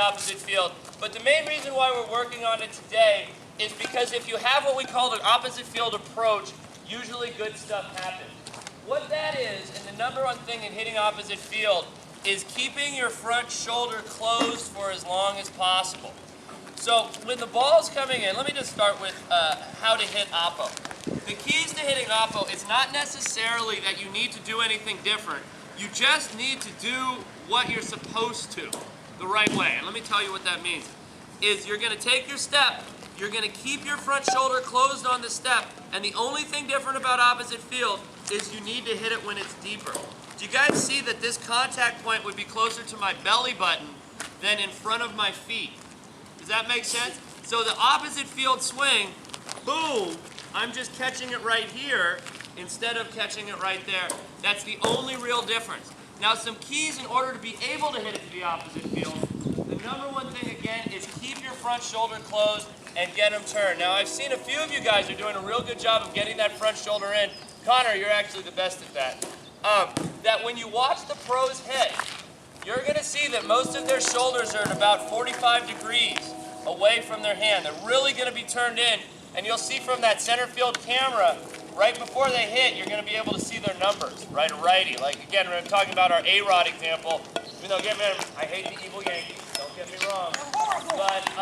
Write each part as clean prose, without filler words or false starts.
opposite field. But the main reason why we're working on it today is because if you have what we call an opposite field approach, usually good stuff happens. What that is, and the number one thing in hitting opposite field, is keeping your front shoulder closed for as long as possible. So when the ball's coming in, let me just start with how to hit oppo. The keys to hitting oppo is not necessarily that you need to do anything different. You just need to do what you're supposed to the right way. And let me tell you what that means. Is you're going to take your step, you're going to keep your front shoulder closed on the step, and the only thing different about opposite field is you need to hit it when it's deeper. Do you guys see that this contact point would be closer to my belly button than in front of my feet? Does that make sense? So the opposite field swing, boom, I'm just catching it right here instead of catching it right there. That's the only real difference. Now some keys in order to be able to hit it to the opposite field. The number one thing again is keep your front shoulder closed and get them turned. Now I've seen a few of you guys are doing a real good job of getting that front shoulder in. Connor, you're actually the best at that. That when you watch the pros hit, you're going to see that most of their shoulders are at about 45 degrees away from their hand. They're really going to be turned in, and you'll see from that center field camera, right before they hit, you're going to be able to see their numbers, right? A righty. Like, again, we're talking about our A-Rod example. Even though, I hate the evil Yankees, don't get me wrong. But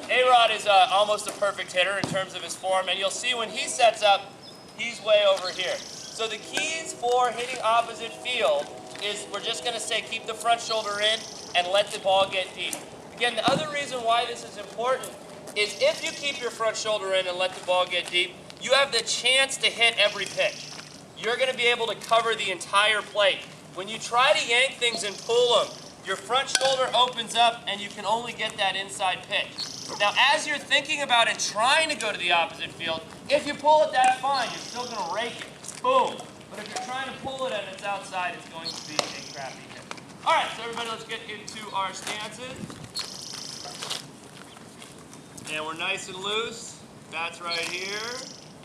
A-Rod is almost a perfect hitter in terms of his form, and you'll see when he sets up, he's way over here. So the keys for hitting opposite field is we're just going to say keep the front shoulder in and let the ball get deep. Again, the other reason why this is important is if you keep your front shoulder in and let the ball get deep, you have the chance to hit every pitch. You're going to be able to cover the entire plate. When you try to yank things and pull them, your front shoulder opens up and you can only get that inside pitch. Now, as you're thinking about and trying to go to the opposite field, if you pull it, that's fine. You're still going to rake it. Boom. But if you're trying to pull it and it's outside, it's going to be a crappy hit. All right, so everybody, let's get into our stances. And we're nice and loose. Bat's right here.